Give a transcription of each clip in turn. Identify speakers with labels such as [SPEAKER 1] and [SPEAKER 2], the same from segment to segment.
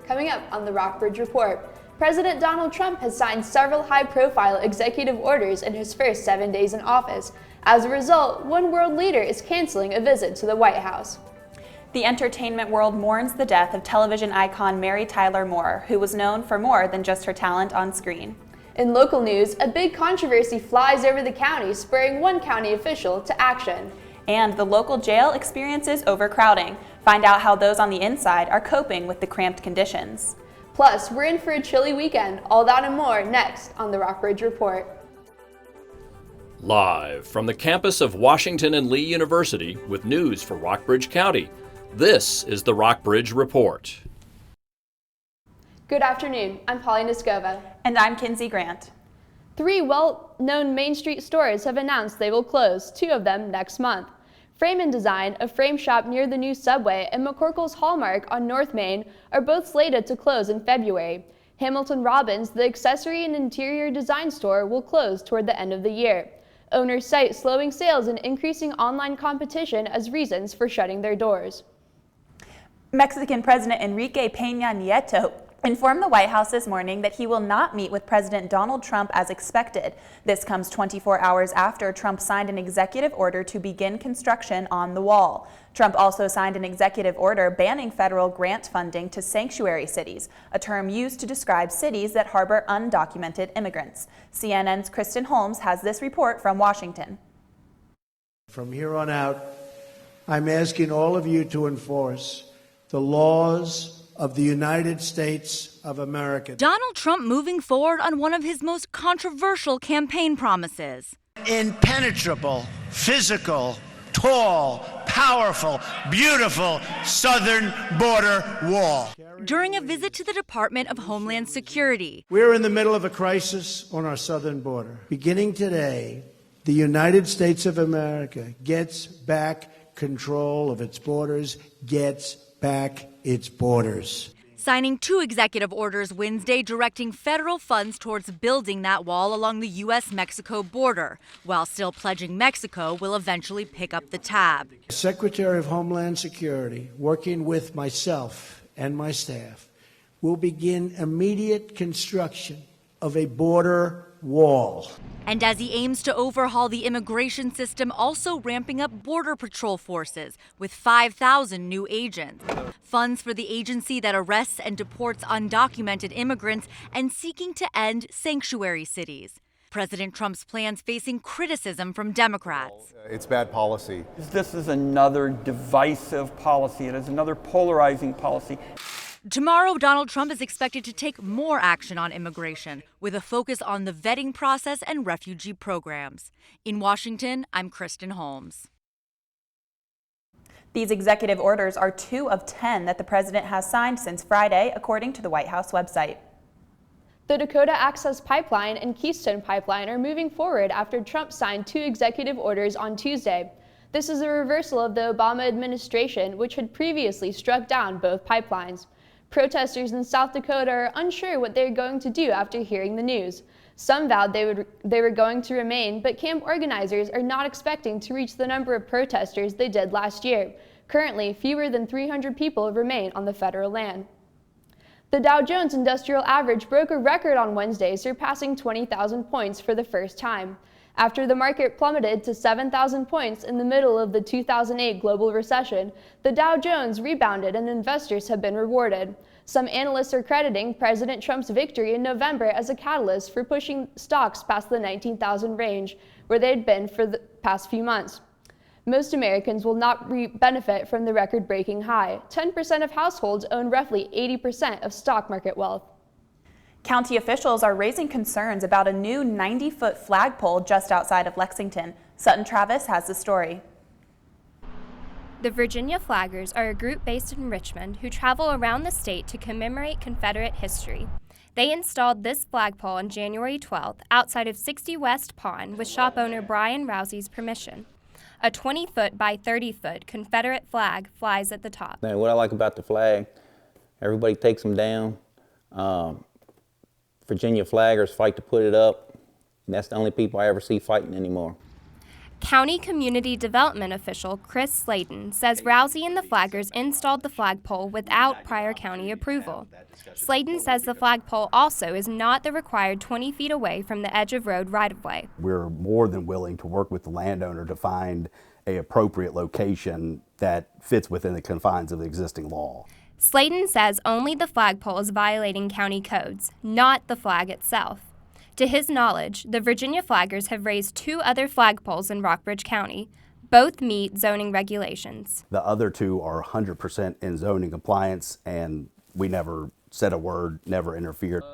[SPEAKER 1] Coming up on the Rockbridge Report, President Donald Trump has signed several high-profile executive orders in his first 7 days in office. As a result, one world leader is canceling a visit to the White House.
[SPEAKER 2] The entertainment world mourns the death of television icon Mary Tyler Moore, who was known for more than just her talent on screen.
[SPEAKER 1] In local news, a big controversy flies over the county, spurring one county official to action.
[SPEAKER 2] And the local jail experiences overcrowding. Find out how those on the inside are coping with the cramped conditions.
[SPEAKER 1] Plus, we're in for a chilly weekend. All that and more next on the Rockbridge Report.
[SPEAKER 3] Live from the campus of Washington and Lee University with news for Rockbridge County, this is the Rockbridge Report.
[SPEAKER 1] Good afternoon, I'm Polly Niskova.
[SPEAKER 2] And I'm Kinsey Grant.
[SPEAKER 1] 3 well-known Main Street stores have announced they will close, 2 of them next month. Frame and Design, a frame shop near the new subway, and McCorkle's Hallmark on North Main are both slated to close in February. Hamilton Robbins, the accessory and interior design store, will close toward the end of the year. Owners cite slowing sales and increasing online competition as reasons for shutting their doors.
[SPEAKER 2] Mexican President Enrique Peña Nieto informed the White House this morning that he will not meet with President Donald Trump as expected. This comes 24 hours after Trump signed an executive order to begin construction on the wall. Trump also signed an executive order banning federal grant funding to sanctuary cities, a term used to describe cities that harbor undocumented immigrants. CNN's Kristen Holmes has this report from Washington.
[SPEAKER 4] From here on out, I'm asking all of you to enforce the laws of the United States of America.
[SPEAKER 5] Donald Trump moving forward on one of his most controversial campaign promises.
[SPEAKER 4] Impenetrable, physical, tall, powerful, beautiful southern border wall.
[SPEAKER 5] During a visit to the Department of Homeland Security.
[SPEAKER 4] We're in the middle of a crisis on our southern border. Beginning today, the United States of America gets back control of its borders, gets back its borders.
[SPEAKER 5] Signing 2 executive orders Wednesday directing federal funds towards building that wall along the U.S.-Mexico border, while still pledging Mexico will eventually pick up the tab.
[SPEAKER 4] Secretary of Homeland Security, working with myself and my staff, will begin immediate construction of a border wall.
[SPEAKER 5] And as he aims to overhaul the immigration system, also ramping up Border Patrol forces with 5,000 new agents. Funds for the agency that arrests and deports undocumented immigrants and seeking to end sanctuary cities. President Trump's plans facing criticism from Democrats.
[SPEAKER 6] It's bad policy.
[SPEAKER 7] This is another divisive policy. It is another polarizing policy.
[SPEAKER 5] Tomorrow, Donald Trump is expected to take more action on immigration, with a focus on the vetting process and refugee programs. In Washington, I'm Kristen Holmes.
[SPEAKER 2] These executive orders are 2 of 10 that the president has signed since Friday, according to the White House website.
[SPEAKER 1] The Dakota Access Pipeline and Keystone Pipeline are moving forward after Trump signed 2 executive orders on Tuesday. This is a reversal of the Obama administration, which had previously struck down both pipelines. Protesters in South Dakota are unsure what they're going to do after hearing the news. Some vowed they were going to remain, but camp organizers are not expecting to reach the number of protesters they did last year. Currently, fewer than 300 people remain on the federal land. The Dow Jones Industrial Average broke a record on Wednesday, surpassing 20,000 points for the first time. After the market plummeted to 7,000 points in the middle of the 2008 global recession, the Dow Jones rebounded and investors have been rewarded. Some analysts are crediting President Trump's victory in November as a catalyst for pushing stocks past the 19,000 range, where they had been for the past few months. Most Americans will not benefit from the record-breaking high. 10% of households own roughly 80% of stock market wealth.
[SPEAKER 2] County officials are raising concerns about a new 90-foot flagpole just outside of Lexington. Sutton Travis has the story.
[SPEAKER 8] The Virginia Flaggers are a group based in Richmond who travel around the state to commemorate Confederate history. They installed this flagpole on January 12th outside of 60 West Pond with shop owner Brian Rousey's permission. A 20-foot by 30-foot Confederate flag flies at the top.
[SPEAKER 9] Now, what I like about the flag, everybody takes them down. Virginia flaggers fight to put it up, and that's the only people I ever see fighting anymore.
[SPEAKER 8] County Community Development official Chris Slayton says Rousey and the flaggers installed the flagpole without prior county approval. Slayton says the flagpole also is not the required 20 feet away from the edge of road right-of-way.
[SPEAKER 6] We're more than willing to work with the landowner to find an appropriate location that fits within the confines of the existing law.
[SPEAKER 8] Slayton says only the flagpole is violating county codes, not the flag itself. To his knowledge, the Virginia flaggers have raised 2 other flagpoles in Rockbridge County. Both meet zoning regulations.
[SPEAKER 6] The other 2 are 100% in zoning compliance, and we never said a word, never interfered.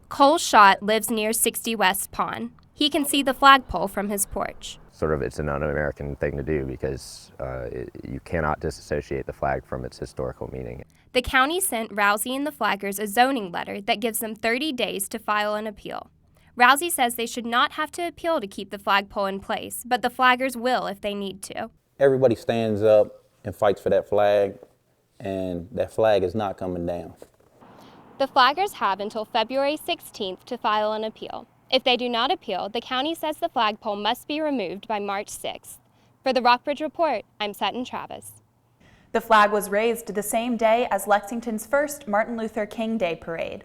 [SPEAKER 8] Cole Schott lives near 60 West Pond. He can see the flagpole from his porch.
[SPEAKER 10] It's an un-American thing to do because you cannot disassociate the flag from its historical meaning.
[SPEAKER 8] The county sent Rousey and the flaggers a zoning letter that gives them 30 days to file an appeal. Rousey says they should not have to appeal to keep the flagpole in place, but the flaggers will if they need to.
[SPEAKER 9] Everybody stands up and fights for that flag, and that flag is not coming down.
[SPEAKER 8] The flaggers have until February 16th to file an appeal. If they do not appeal, the county says the flagpole must be removed by March 6th. For the Rockbridge Report, I'm Sutton Travis.
[SPEAKER 2] The flag was raised the same day as Lexington's first Martin Luther King Day parade.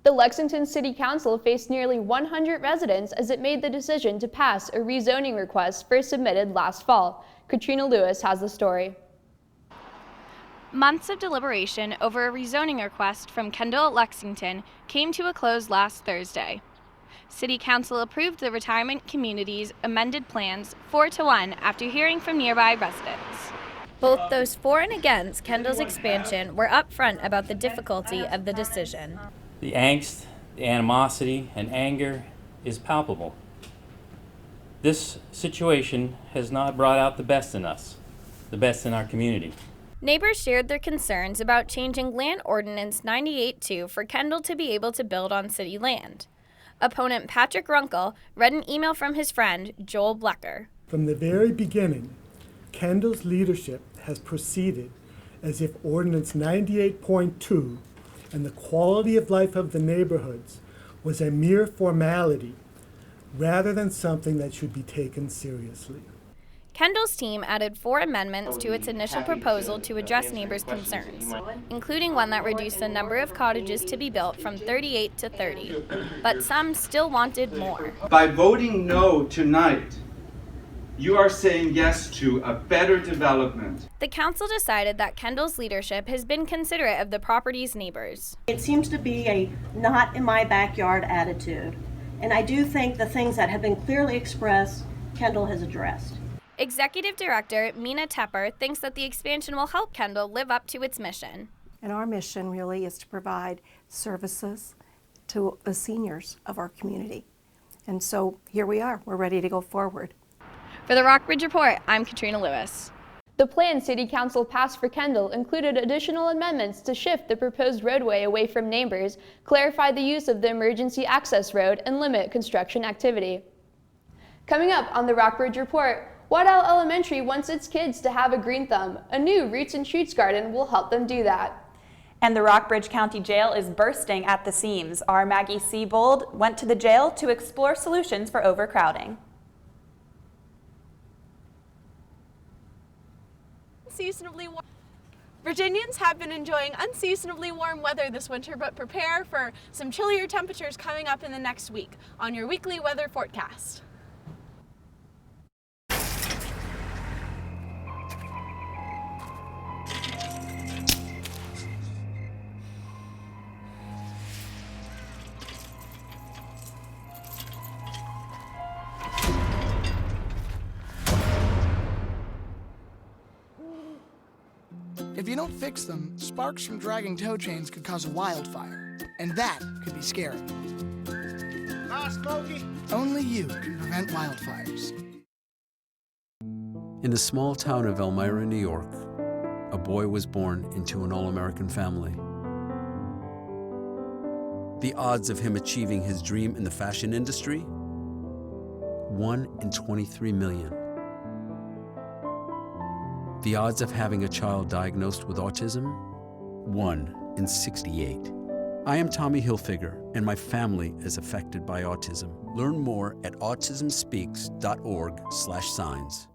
[SPEAKER 1] The Lexington City Council faced nearly 100 residents as it made the decision to pass a rezoning request first submitted last fall. Katrina Lewis has the story.
[SPEAKER 11] Months of deliberation over a rezoning request from Kendall at Lexington came to a close last Thursday. City Council approved the retirement community's amended plans 4-1 after hearing from nearby residents.
[SPEAKER 12] Both those for and against Kendall's expansion were upfront about the difficulty of the decision.
[SPEAKER 13] The angst, the animosity, and anger is palpable. This situation has not brought out the best in us, the best in our community.
[SPEAKER 12] Neighbors shared their concerns about changing Land Ordinance 98-2 for Kendall to be able to build on city land. Opponent Patrick Runkle read an email from his friend Joel Blecker.
[SPEAKER 14] From the very beginning, Kendall's leadership has proceeded as if Ordinance 98.2 and the quality of life of the neighborhoods was a mere formality rather than something that should be taken seriously.
[SPEAKER 12] Kendall's team added 4 amendments to its initial proposal to address neighbors' concerns, including one that reduced the number of cottages to be built from 38 to 30. But some still wanted more.
[SPEAKER 15] By voting no tonight, you are saying yes to a better development.
[SPEAKER 12] The council decided that Kendall's leadership has been considerate of the property's neighbors.
[SPEAKER 16] It seems to be a not in my backyard attitude, and I do think the things that have been clearly expressed, Kendall has addressed.
[SPEAKER 12] Executive Director Mina Tepper thinks that the expansion will help Kendall live up to its mission.
[SPEAKER 17] And our mission really is to provide services to the seniors of our community. And so here we are, we're ready to go forward.
[SPEAKER 11] For the Rockbridge Report, I'm Katrina Lewis.
[SPEAKER 1] The plan City Council passed for Kendall included additional amendments to shift the proposed roadway away from neighbors, clarify the use of the emergency access road, and limit construction activity. Coming up on the Rockbridge Report, Waddell Elementary wants its kids to have a green thumb. A new Roots and Shoots garden will help them do that.
[SPEAKER 2] And the Rockbridge County Jail is bursting at the seams. Our Maggie Seabold went to the jail to explore solutions for overcrowding.
[SPEAKER 18] Unseasonably warm. Virginians have been enjoying unseasonably warm weather this winter, but prepare for some chillier temperatures coming up in the next week on your weekly weather forecast.
[SPEAKER 19] If you don't fix them, sparks from dragging tow chains could cause a wildfire, and that could be scary. Smokey. Only you can prevent wildfires.
[SPEAKER 20] In the small town of Elmira, New York, a boy was born into an all-American family. The odds of him achieving his dream in the fashion industry? 1 in 23 million. The odds of having a child diagnosed with autism? 1 in 68. I am Tommy Hilfiger, and my family is affected by autism. Learn more at autismspeaks.org/signs.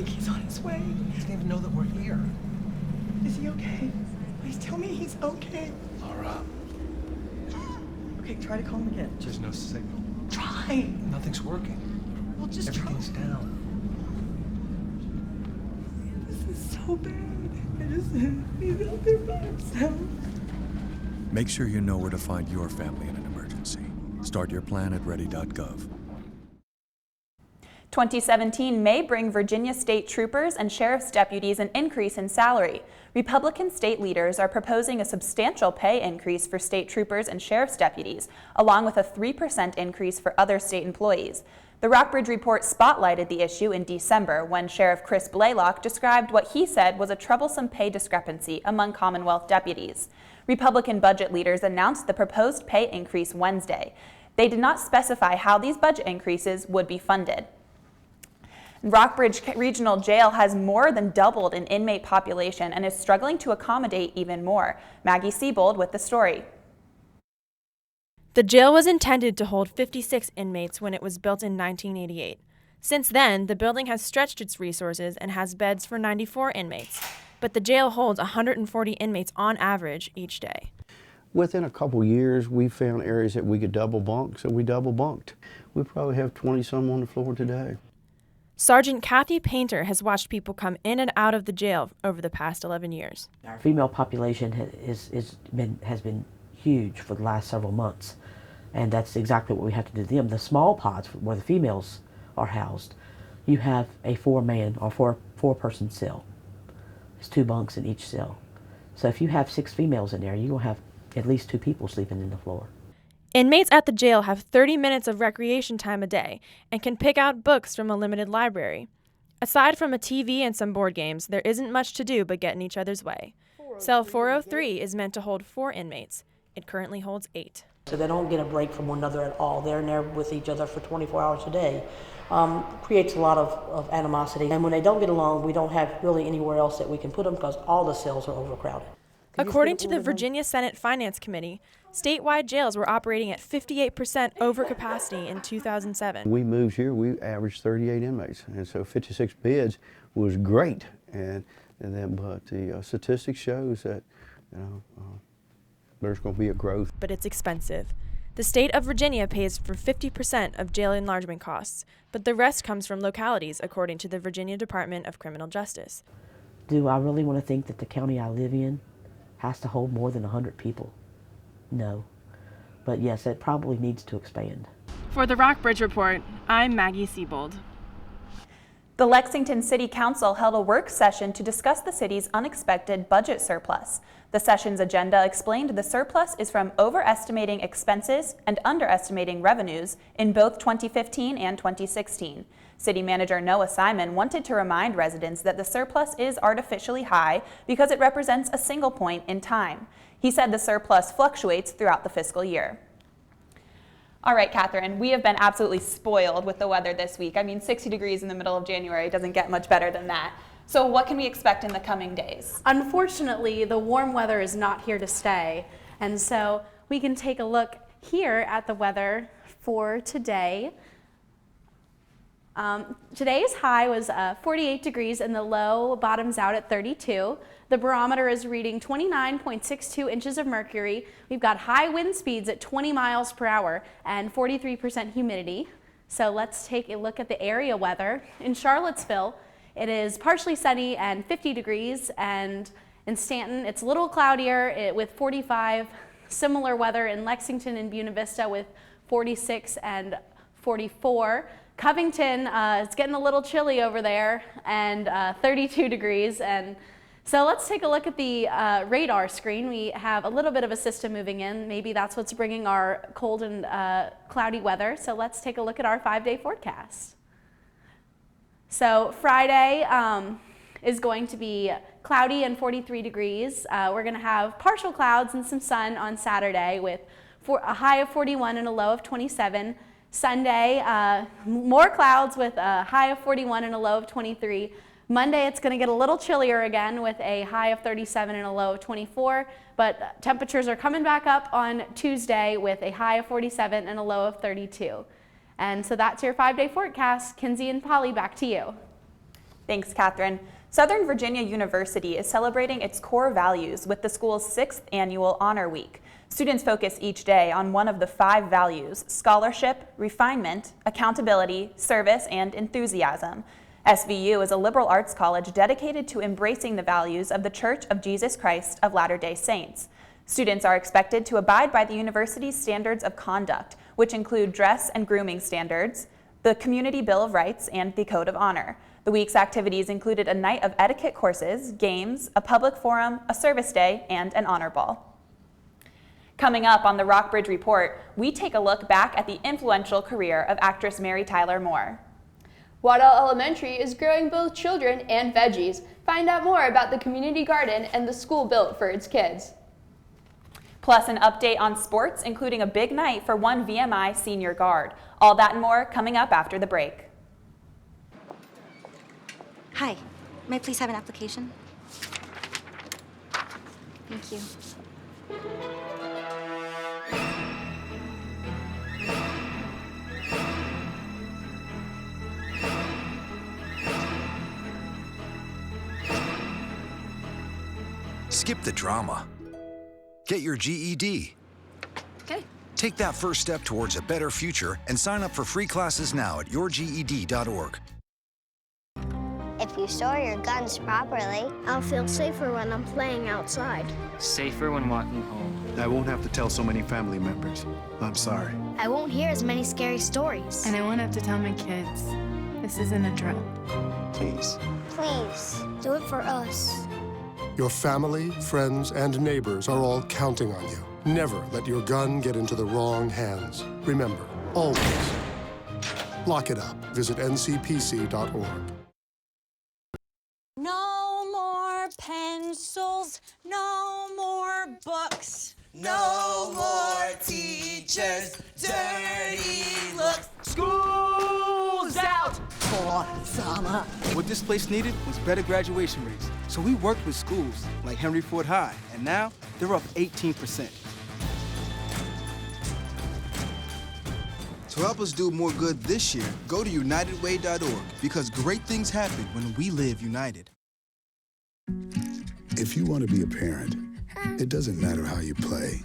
[SPEAKER 21] He's on his way. He doesn't even know that we're here. Is he okay? Please tell me he's okay.
[SPEAKER 22] Laura.
[SPEAKER 21] Okay, try to call him again.
[SPEAKER 22] There's no signal.
[SPEAKER 21] Try.
[SPEAKER 22] Nothing's working.
[SPEAKER 21] Well, just
[SPEAKER 22] Everything's
[SPEAKER 21] try.
[SPEAKER 22] down.
[SPEAKER 21] This is so bad. He's out there by himself.
[SPEAKER 23] Make sure you know where to find your family in an emergency. Start your plan at ready.gov.
[SPEAKER 2] 2017 may bring Virginia state troopers and sheriff's deputies an increase in salary. Republican state leaders are proposing a substantial pay increase for state troopers and sheriff's deputies, along with a 3% increase for other state employees. The Rockbridge Report spotlighted the issue in December when Sheriff Chris Blaylock described what he said was a troublesome pay discrepancy among Commonwealth deputies. Republican budget leaders announced the proposed pay increase Wednesday. They did not specify how these budget increases would be funded. Rockbridge Regional Jail has more than doubled in inmate population and is struggling to accommodate even more. Maggie Siebold with the story.
[SPEAKER 24] The jail was intended to hold 56 inmates when it was built in 1988. Since then, the building has stretched its resources and has beds for 94 inmates. But the jail holds 140 inmates on average each day.
[SPEAKER 25] Within a couple years, we found areas that we could double bunk, so we double bunked. We probably have 20-some on the floor today.
[SPEAKER 24] Sergeant Kathy Painter has watched people come in and out of the jail over the past 11 years.
[SPEAKER 26] Our female population has been huge for the last several months, and that's exactly what we have to do to them. The small pods where the females are housed, you have a four-man or four-person cell. There's 2 bunks in each cell. So if you have 6 females in there, you're going to have at least 2 people sleeping in the floor.
[SPEAKER 24] Inmates at the jail have 30 minutes of recreation time a day and can pick out books from a limited library. Aside from a TV and some board games, there isn't much to do but get in each other's way. Cell 403 is meant to hold 4 inmates. It currently holds 8.
[SPEAKER 26] So they don't get a break from one another at all. They're in there with each other for 24 hours a day. Creates a lot of animosity. And when they don't get along, we don't have really anywhere else that we can put them because all the cells are overcrowded.
[SPEAKER 24] According to the Virginia Senate Finance Committee, statewide jails were operating at 58% over capacity in 2007.
[SPEAKER 25] We moved here, we averaged 38 inmates, and so 56 beds was great. But the statistics shows that there's going to be a growth.
[SPEAKER 24] But it's expensive. The state of Virginia pays for 50% of jail enlargement costs, but the rest comes from localities, according to the Virginia Department of Criminal Justice.
[SPEAKER 26] Do I really want to think that the county I live in has to hold more than 100 people? No. But yes, it probably needs to expand.
[SPEAKER 24] For the Rockbridge Report, I'm Maggie Siebold.
[SPEAKER 2] The Lexington City Council held a work session to discuss the city's unexpected budget surplus. The session's agenda explained the surplus is from overestimating expenses and underestimating revenues in both 2015 and 2016. City Manager Noah Simon wanted to remind residents that the surplus is artificially high because it represents a single point in time. He said the surplus fluctuates throughout the fiscal year. All right, Catherine, we have been absolutely spoiled with the weather this week. I mean, 60 degrees in the middle of January doesn't get much better than that. So what can we expect in the coming days?
[SPEAKER 27] Unfortunately, the warm weather is not here to stay. And so we can take a look here at the weather for today. Today's high was 48 degrees and the low bottoms out at 32. The barometer is reading 29.62 inches of mercury. We've got high wind speeds at 20 miles per hour and 43% humidity. So let's take a look at the area weather. In Charlottesville, it is partially sunny and 50 degrees, and in Stanton, it's a little cloudier with 45. Similar weather in Lexington and Buena Vista with 46 and 44. Covington, it's getting a little chilly over there, and 32 degrees, and So let's take a look at the radar screen. We have a little bit of a system moving in. Maybe that's what's bringing our cold and cloudy weather. So let's take a look at our 5-day forecast. So Friday is going to be cloudy and 43 degrees. We're going to have partial clouds and some sun on Saturday with a high of 41 and a low of 27. Sunday, more clouds with a high of 41 and a low of 23. Monday, it's going to get a little chillier again with a high of 37 and a low of 24, but temperatures are coming back up on Tuesday with a high of 47 and a low of 32. And so that's your 5-day forecast. Kinsey and Polly, back to you.
[SPEAKER 2] Thanks, Catherine. Southern Virginia University is celebrating its core values with the school's 6th annual Honor Week. Students focus each day on one of the 5 values: scholarship, refinement, accountability, service, and enthusiasm. SVU is a liberal arts college dedicated to embracing the values of the Church of Jesus Christ of Latter-day Saints. Students are expected to abide by the university's standards of conduct, which include dress and grooming standards, the Community Bill of Rights, and the Code of Honor. The week's activities included a night of etiquette courses, games, a public forum, a service day, and an honor ball. Coming up on the Rockbridge Report, we take a look back at the influential career of actress Mary Tyler Moore.
[SPEAKER 1] Waddell Elementary is growing both children and veggies. Find out more about the community garden and the school built for its kids.
[SPEAKER 2] Plus an update on sports, including a big night for one VMI senior guard. All that and more coming up after the break.
[SPEAKER 3] Hi, may I please have an application? Thank you.
[SPEAKER 4] Skip the drama. Get your GED.
[SPEAKER 3] Okay.
[SPEAKER 4] Take that first step towards a better future and sign up for free classes now at yourged.org.
[SPEAKER 5] If you store your guns properly, I'll feel safer when I'm playing outside.
[SPEAKER 6] Safer when walking home.
[SPEAKER 22] I won't have to tell so many family members. I'm sorry.
[SPEAKER 5] I won't hear as many scary stories.
[SPEAKER 7] And I won't have to tell my kids. This isn't a drill.
[SPEAKER 22] Please.
[SPEAKER 5] Please, do it for us.
[SPEAKER 9] Your family, friends, and neighbors are all counting on you. Never let your gun get into the wrong hands. Remember, always, lock it up. Visit ncpc.org.
[SPEAKER 10] No more pencils, no more books.
[SPEAKER 28] No more teachers, dirty looks.
[SPEAKER 10] School's out for summer.
[SPEAKER 21] What this place needed was better graduation rates. So we worked with schools like Henry Ford High, and now they're up 18%.
[SPEAKER 29] To help us do more good this year, go to unitedway.org, because great things happen when we live united.
[SPEAKER 23] If you want to be a parent, it doesn't matter how you play,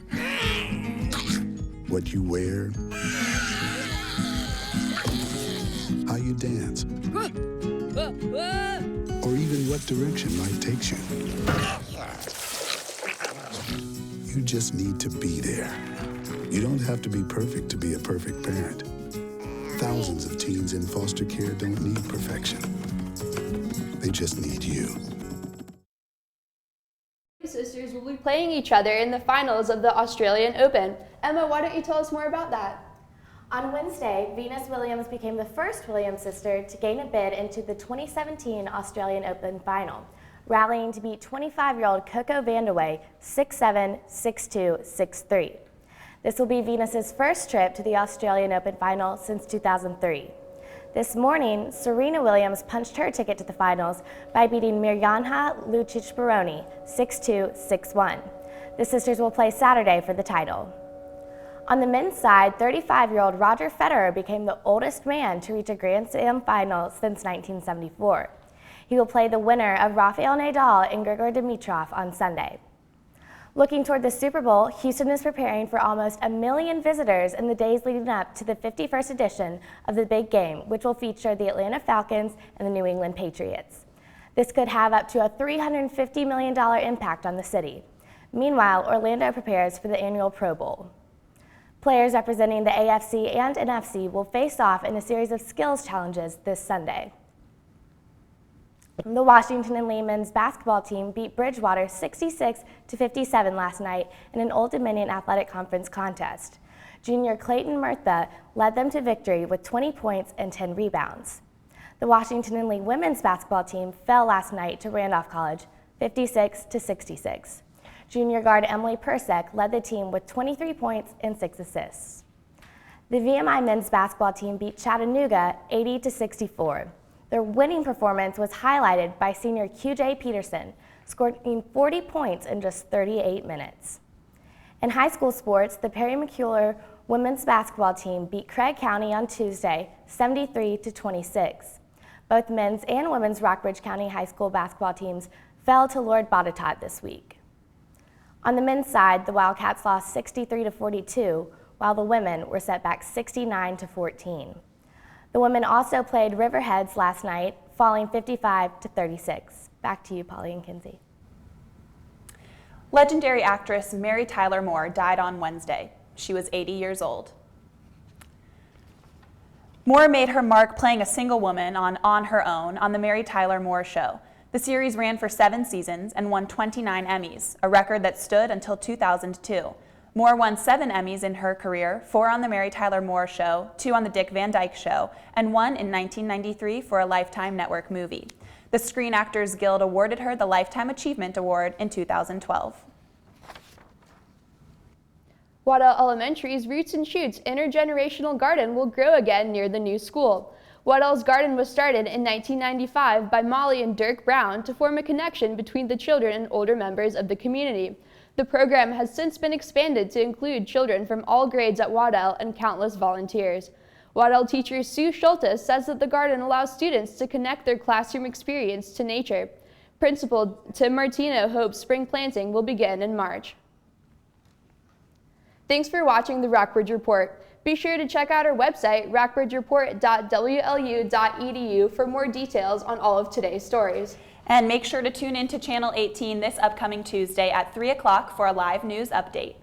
[SPEAKER 23] what you wear, how you dance, or even what direction life takes you. You just need to be there. You don't have to be perfect to be a perfect parent. Thousands of teens in foster care don't need perfection. They just need you.
[SPEAKER 1] Sisters will be playing each other in the finals of the Australian Open. Emma, why don't you tell us more about that?
[SPEAKER 30] On Wednesday, Venus Williams became the first Williams sister to gain a bid into the 2017 Australian Open final, rallying to beat 25-year-old Coco Vandeweghe 6-7, 6-2, 6-3. This will be Venus's first trip to the Australian Open final since 2003. This morning, Serena Williams punched her ticket to the finals by beating Mirjana Lucic-Baroni 6-2, 6-1. The sisters will play Saturday for the title. On the men's side, 35-year-old Roger Federer became the oldest man to reach a Grand Slam final since 1974. He will play the winner of Rafael Nadal and Grigor Dimitrov on Sunday. Looking toward the Super Bowl, Houston is preparing for almost 1 million visitors in the days leading up to the 51st edition of the Big Game, which will feature the Atlanta Falcons and the New England Patriots. This could have up to a $350 million impact on the city. Meanwhile, Orlando prepares for the annual Pro Bowl. Players representing the AFC and NFC will face off in a series of skills challenges this Sunday. The Washington and Lee men's basketball team beat Bridgewater 66-57 last night in an Old Dominion Athletic Conference contest. Junior Clayton Murtha led them to victory with 20 points and 10 rebounds. The Washington and Lee women's basketball team fell last night to Randolph College 56-66. Junior guard Emily Persek led the team with 23 points and 6 assists. The VMI men's basketball team beat Chattanooga 80-64. Their winning performance was highlighted by senior QJ Peterson, scoring 40 points in just 38 minutes. In high school sports, the Perry McCullough women's basketball team beat Craig County on Tuesday 73-26. Both men's and women's Rockbridge County High School basketball teams fell to Lord Botetourt this week. On the men's side, the Wildcats lost 63-42, while the women were set back 69-14. The women also played Riverheads last night, falling 55-36. Back to you, Polly and Kinsey.
[SPEAKER 2] Legendary actress Mary Tyler Moore died on Wednesday. She was 80 years old. Moore made her mark playing a single woman on Her Own on The Mary Tyler Moore Show. The series ran for 7 seasons and won 29 Emmys, a record that stood until 2002. Moore won 7 Emmys in her career, 4 on The Mary Tyler Moore Show, 2 on The Dick Van Dyke Show, and 1 in 1993 for a Lifetime Network movie. The Screen Actors Guild awarded her the Lifetime Achievement Award in 2012.
[SPEAKER 1] Waddell Elementary's Roots and Shoots intergenerational garden will grow again near the new school. Waddell's garden was started in 1995 by Molly and Dirk Brown to form a connection between the children and older members of the community. The program has since been expanded to include children from all grades at Waddell and countless volunteers. Waddell teacher Sue Schultes says that the garden allows students to connect their classroom experience to nature. Principal Tim Martino hopes spring planting will begin in March. Thanks for watching the Rockbridge Report. Be sure to check out our website, rockbridgereport.wlu.edu, for more details on all of today's stories.
[SPEAKER 2] And make sure to tune in to Channel 18 this upcoming Tuesday at 3 o'clock for a live news update.